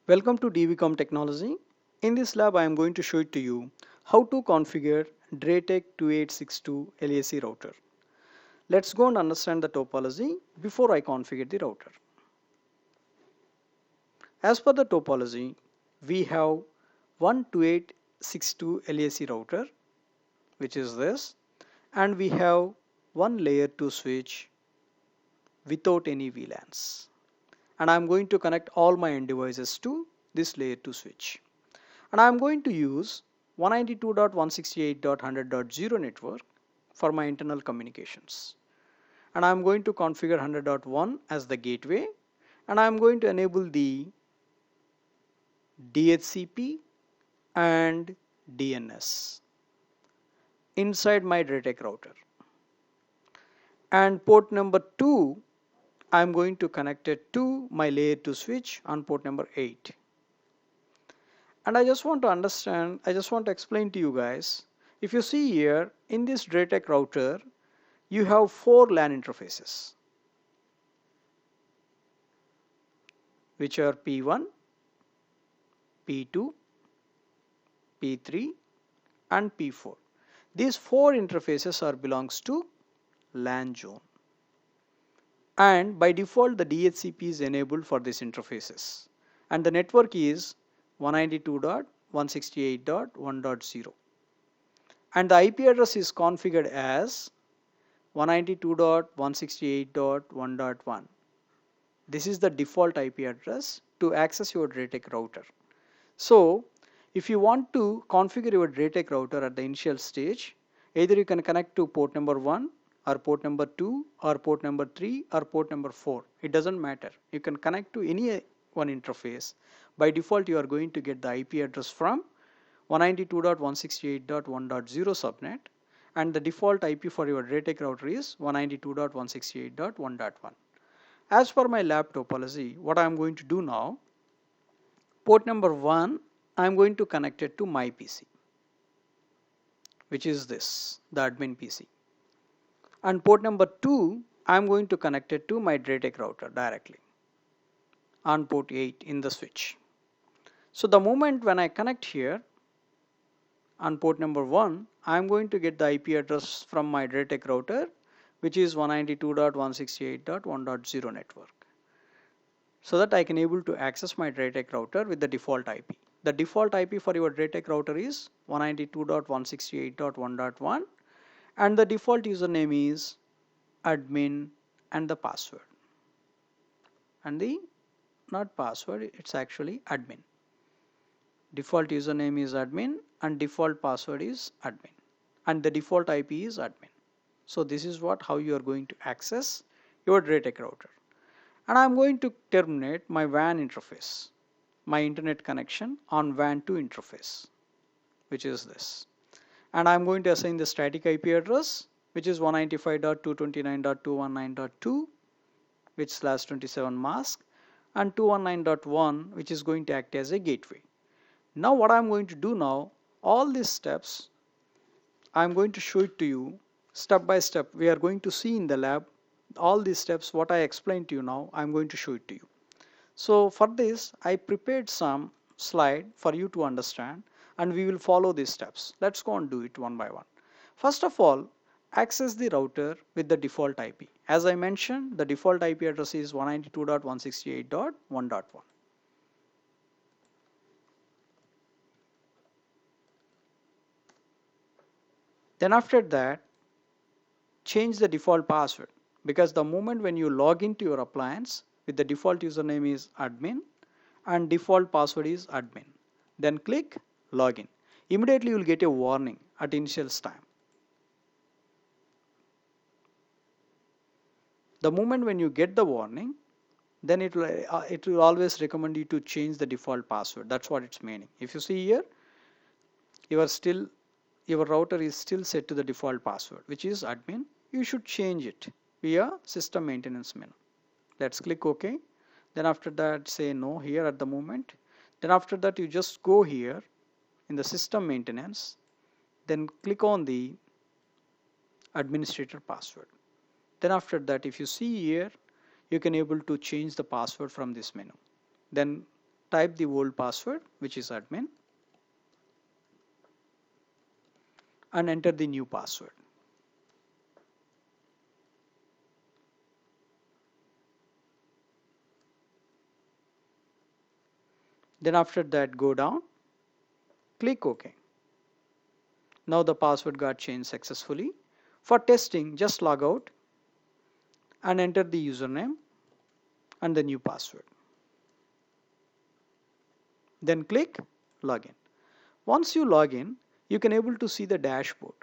Welcome to DVCom Technology. In this lab, I am going to show it to you how to configure DrayTek 2862 LAC router. Let's go and understand the topology before I configure the router. As per the topology, we have one 2862 LAC router, which is this, and we have one layer 2 switch without any VLANs. And I'm going to connect all my end devices to this layer 2 switch. And I'm going to use 192.168.100.0 network for my internal communications. And I'm going to configure 100.1 as the gateway, and I'm going to enable the dhcp and DNS inside my DrayTek router. And port number 2, I'm going to connect it to my layer 2 switch on port number 8. And I just want to explain to you guys, if you see here in this DrayTek router, you have 4 LAN interfaces, which are P1, P2, P3 and P4. These 4 interfaces belongs to LAN zone. And by default the DHCP is enabled for these interfaces. And the network is 192.168.1.0. And the IP address is configured as 192.168.1.1. This is the default IP address to access your DrayTek router. So if you want to configure your DrayTek router at the initial stage, either you can connect to port number 1 or port number 2 or port number 3 or port number 4. It doesn't matter. You can connect to any one interface. By default, you are going to get the IP address from 192.168.1.0 subnet, and the default IP for your DrayTek router is 192.168.1.1. As per my lab topology, what I am going to do now, port number 1, I am going to connect it to my PC, which is this, the admin PC. And port number 2, I am going to connect it to my DrayTek router directly on port 8 in the switch. So the moment when I connect here on port number 1, I am going to get the IP address from my DrayTek router, which is 192.168.1.0 network, so that I can able to access my DrayTek router with the default IP. The default IP for your DrayTek router is 192.168.1.1, and the default username is admin and the password. And the not password, it's actually admin. Default username is admin and default password is admin, and the default IP is admin. So this is how you are going to access your DrayTek router. And I'm going to terminate my WAN interface, my internet connection on WAN 2 interface, which is this. And I'm going to assign the static IP address, which is 195.229.219.2 with /27 mask, and 219.1, which is going to act as a gateway. Now what I'm going to do now, all these steps I'm going to show it to you step by step. We are going to see in the lab all these steps, what I explained to you now, I'm going to show it to you. So for this, I prepared some slide for you to understand, and we will follow these steps. Let's go and do it one by one. First of all, access the router with the default IP. As I mentioned, the default IP address is 192.168.1.1. Then after that, change the default password, because the moment when you log into your appliance with the default username is admin and default password is admin, then click login. Immediately you will get a warning at initial time. The moment when you get the warning, then it will always recommend you to change the default password. That's what it's meaning. If you see here, your router is still set to the default password, which is admin. You should change it via system maintenance menu. Let's click OK. Then after that, say no here at the moment. Then after that, you just go here in the system maintenance, then click on the administrator password. Then after that, if you see here, you can able to change the password from this menu. Then type the old password, which is admin, and enter the new password. Then after that, go down, click OK. Now the password got changed successfully. For testing, just log out and enter the username and the new password. Then click login. Once you log in, you can able to see the dashboard.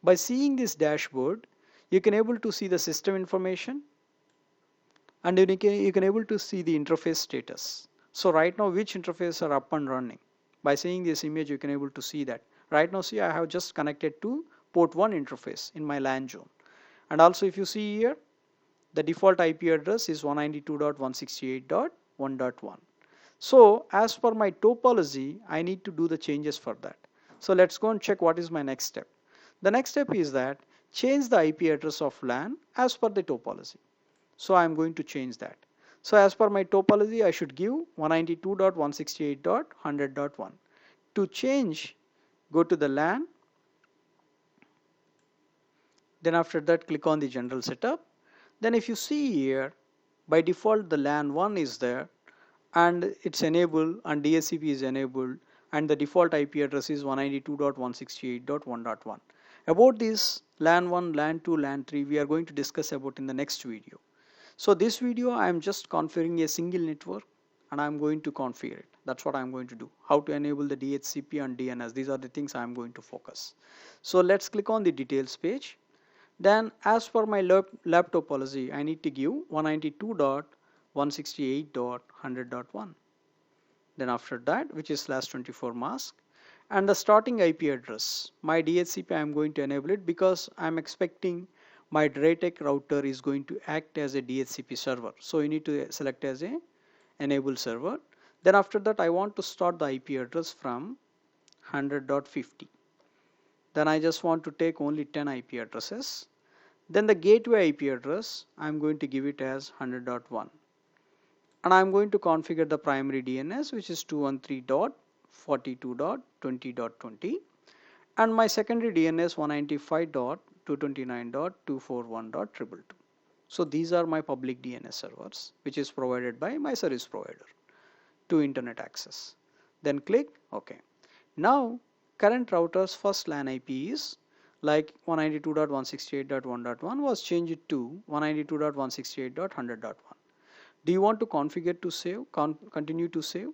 By seeing this dashboard, you can able to see the system information, and you can able to see the interface status. So right now, which interface are up and running? By seeing this image, you can able to see that. Right now, see, I have just connected to port 1 interface in my LAN zone. And also, if you see here, the default IP address is 192.168.1.1. So as per my topology, I need to do the changes for that. So let's go and check what is my next step. The next step is that change the IP address of LAN as per the topology. So I'm going to change that. So as per my topology, I should give 192.168.100.1. To change, go to the LAN. Then after that, click on the general setup. Then if you see here, by default the LAN 1 is there and it's enabled and dhcp is enabled, and the default IP address is 192.168.1.1. About this LAN 1, LAN 2, LAN 3 we are going to discuss about in the next video. So this video I am just configuring a single network and I am going to configure it. That's what I am going to do. How to enable the DHCP and DNS. These are the things I am going to focus. So let's click on the details page. Then as per my lab topology, I need to give 192.168.100.1. Then after that, which is /24 mask, and the starting IP address, my DHCP I am going to enable it because I am expecting my DrayTek router is going to act as a DHCP server. So you need to select as a enable server. Then after that, I want to start the IP address from 100.50. Then I just want to take only 10 IP addresses. Then the gateway IP address, I'm going to give it as 100.1. And I'm going to configure the primary DNS, which is 213.42.20.20. And my secondary DNS 195.229.241.222. So these are my public DNS servers, which is provided by my service provider to internet access. Then click OK. Now current router's first LAN IP is like 192.168.1.1 was changed to 192.168.100.1. Do you want to configure to save, continue to save?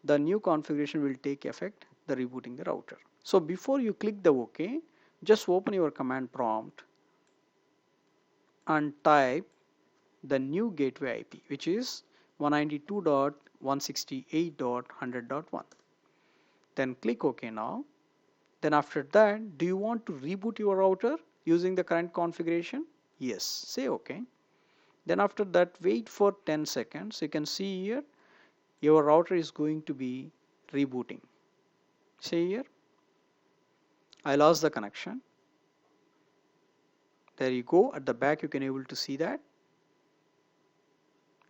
The new configuration will take effect, the rebooting the router. So before you click the OK, just open your command prompt and type the new gateway IP, which is 192.168.100.1. Then click OK now. Then after that, do you want to reboot your router using the current configuration? Yes, say OK. Then after that, wait for 10 seconds. You can see here, your router is going to be rebooting. See here, I lost the connection. There you go. At the back, you can able to see that.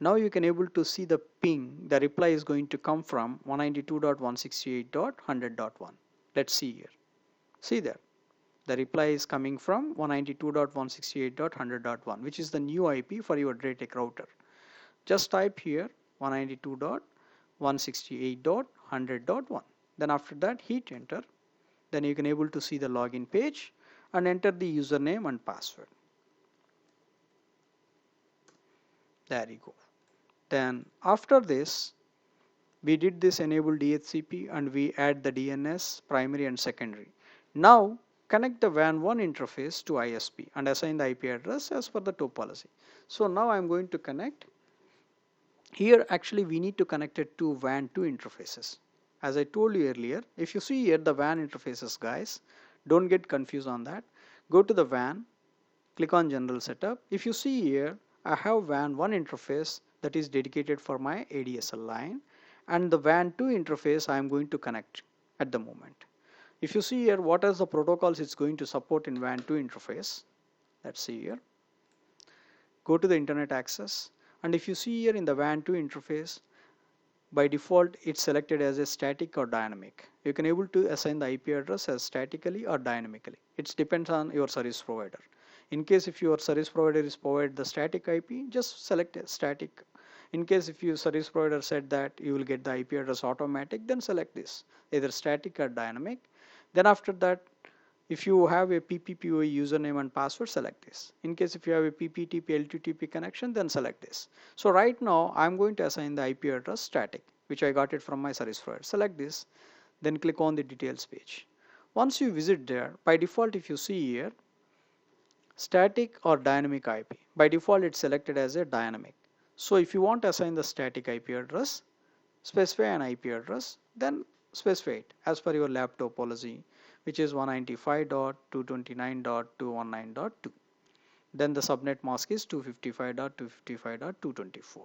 Now you can able to see the ping. The reply is going to come from 192.168.100.1. Let's see here. See there. The reply is coming from 192.168.100.1, which is the new IP for your DrayTek router. Just type here 192.168.100.1. Then after that, hit enter. Then you can able to see the login page and enter the username and password. There you go. Then after this, we did this enable DHCP and we add the DNS primary and secondary. Now connect the WAN 1 interface to ISP and assign the IP address as per the topology. So now I'm going to connect. Here actually we need to connect it to WAN 2 interfaces. As I told you earlier, if you see here the WAN interfaces, guys, don't get confused on that. Go to the WAN, click on general setup. If you see here, I have WAN 1 interface that is dedicated for my ADSL line, and the WAN 2 interface I am going to connect at the moment. If you see here, what are the protocols it's going to support in WAN 2 interface? Let's see here. Go to the internet access, and if you see here in the WAN 2 interface, by default it's selected as a static or dynamic. You can able to assign the IP address as statically or dynamically. It depends on your service provider. In case if your service provider is provide the static IP, just select a static. In case if your service provider said that you will get the IP address automatic, then select this, either static or dynamic. Then after that, if you have a PPPoE username and password, select this. In case if you have a PPTP L2TP connection, then select this. So right now I'm going to assign the IP address static, which I got it from my service provider. Select this, then click on the details page. Once you visit there, by default if you see here, static or dynamic IP. By default it's selected as a dynamic. So if you want to assign the static IP address, specify an IP address, then specify it as per your lab topology, which is 195.229.219.2. Then the subnet mask is 255.255.224.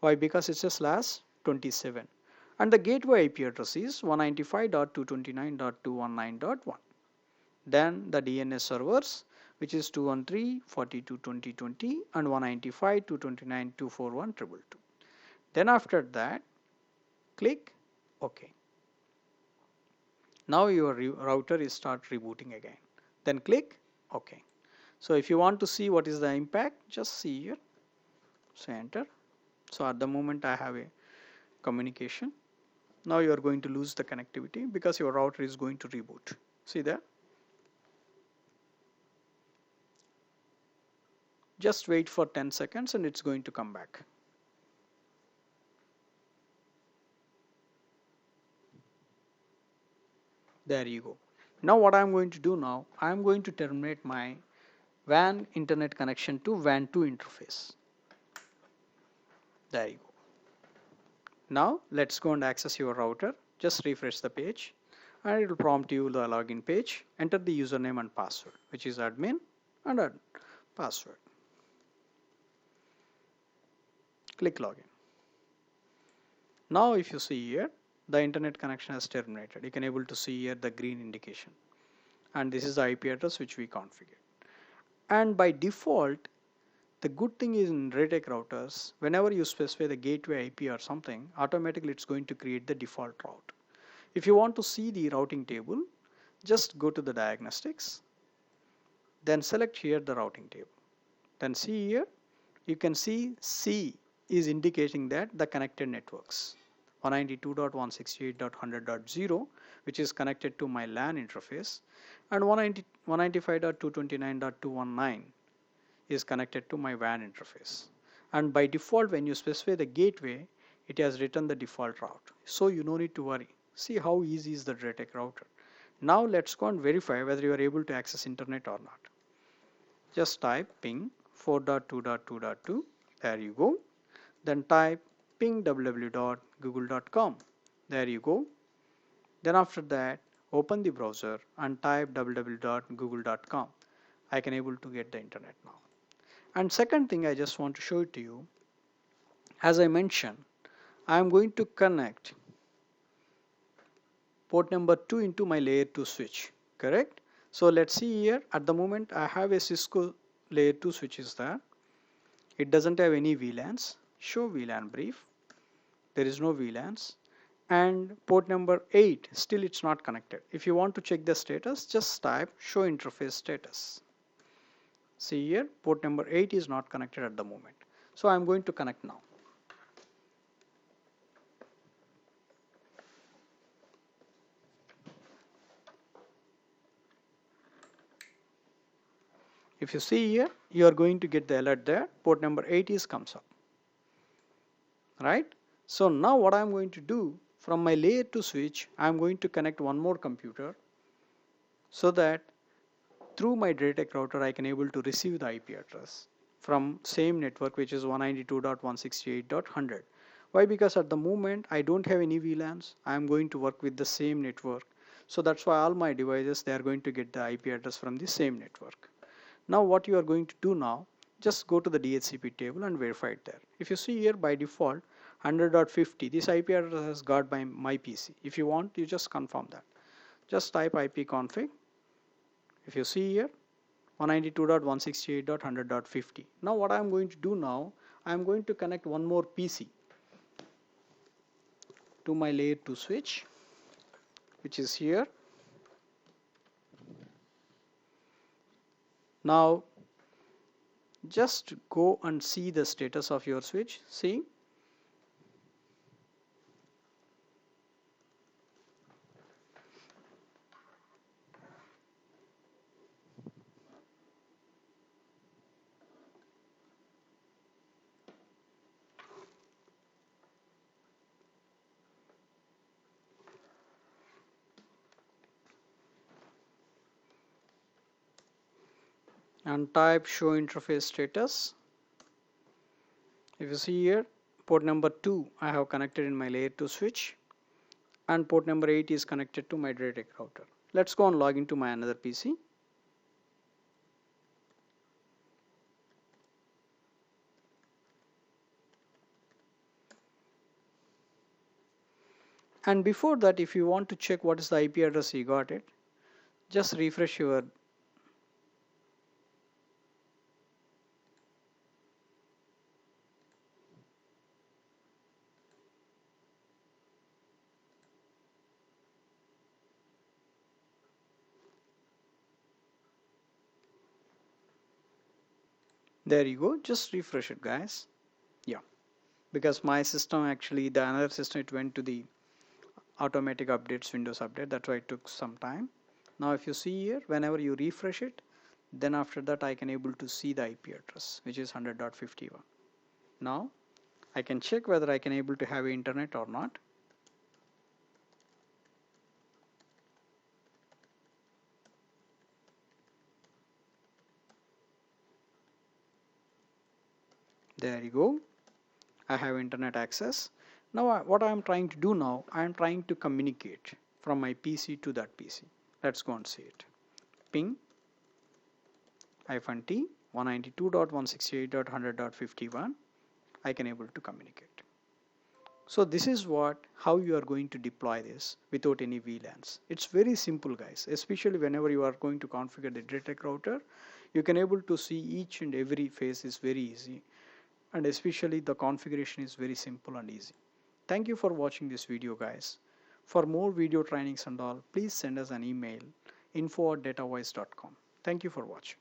Why? Because it's a /27. And the gateway IP address is 195.229.219.1. Then the DNS servers, which is 213.42.2020 and 195.229.241.222. Then after that, click OK. Now your router is start rebooting again. Then click OK. So if you want to see what is the impact, just see here. So enter. So at the moment I have a communication. Now you are going to lose the connectivity because your router is going to reboot. See there? Just wait for 10 seconds and it's going to come back. There you go. Now what I'm going to do now, I'm going to terminate my WAN internet connection to WAN 2 interface. There you go. Now let's go and access your router. Just refresh the page and it will prompt you the login page. Enter the username and password, which is admin and password. Click login. Now if you see here, the internet connection has terminated. You can able to see here the green indication. And this is the IP address which we configured. And by default, the good thing is in DrayTek routers, whenever you specify the gateway IP or something, automatically it's going to create the default route. If you want to see the routing table, just go to the diagnostics, then select here the routing table. Then see here, you can see C is indicating that the connected networks. 192.168.100.0, which is connected to my LAN interface, and 195.229.219 is connected to my WAN interface. And by default, when you specify the gateway, it has written the default route. So you no need to worry. See how easy is the DrayTek router. Now let's go and verify whether you are able to access internet or not. Just type ping 4.2.2.2. There you go. Then type ping www.google.com. There you go. Then after that, open the browser and type www.google.com. I can able to get the internet now. And second thing I just want to show it to you, as I mentioned, I am going to connect port number 2 into my layer 2 switch, correct? So let's see here, at the moment I have a Cisco layer 2 switches there. It doesn't have any VLANs. Show VLAN brief. There is no VLANs. And port number 8, still it's not connected. If you want to check the status, just type show interface status. See here, port number 8 is not connected at the moment. So I'm going to connect now. If you see here, you are going to get the alert there. Port number 8 is comes up. Right? So now what I'm going to do, from my layer 2 switch, I'm going to connect one more computer so that through my DrayTek router I can able to receive the IP address from same network, which is 192.168.100. Why? Because at the moment I don't have any VLANs. I am going to work with the same network. So that's why all my devices, they are going to get the IP address from the same network. Now what you are going to do now, just go to the dhcp table and verify it there. If you see here, by default 100.50, this IP address is got by my PC. If you want, you just confirm that. Just type ipconfig. If you see here, 192.168.100.50. Now what I am going to do now, I am going to connect one more PC. to my layer 2 switch, which is here. Now just go and see the status of your switch. See, and type show interface status. If you see here, port number 2 I have connected in my layer 2 switch, and port number 8 is connected to my DrayTek router. Let's go and log into my another PC. And before that, if you want to check what is the IP address you got it, just refresh your there you go, just refresh it guys. Yeah, because my system actually, the another system, it went to the automatic updates, Windows update, that's why it took some time. Now if you see here, whenever you refresh it, then after that I can able to see the IP address, which is 100.51. Now I can check whether I can able to have internet or not. There you go, I have internet access. Now what I am trying to do now, I am trying to communicate from my PC to that PC. Let's go and see it. Ping -t 192.168.100.51. I can able to communicate. So this is how you are going to deploy this without any VLANs. It's very simple guys, especially whenever you are going to configure the DrayTek router, you can able to see each and every phase is very easy, and especially the configuration is very simple and easy. Thank you for watching this video guys. For more video trainings and all, please send us an email info@datawise.com. Thank you for watching.